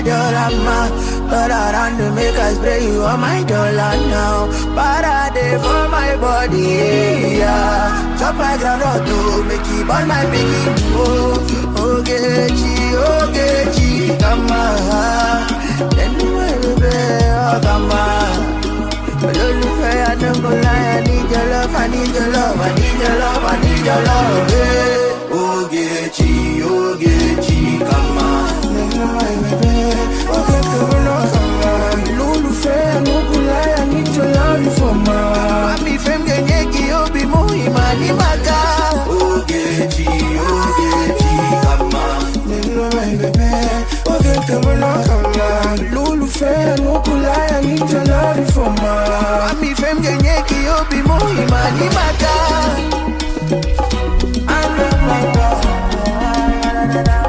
my dollar, ma. Turn around to make us spray you on my dollar now. Parade for my body, yeah. Chop my ground to make it burn my piggy. Oh, Ogechi, come on. Then you will be, oh, come on. Olólùfẹ́, I don't go lie, I need your love, I need your love, I need your love, I need your love.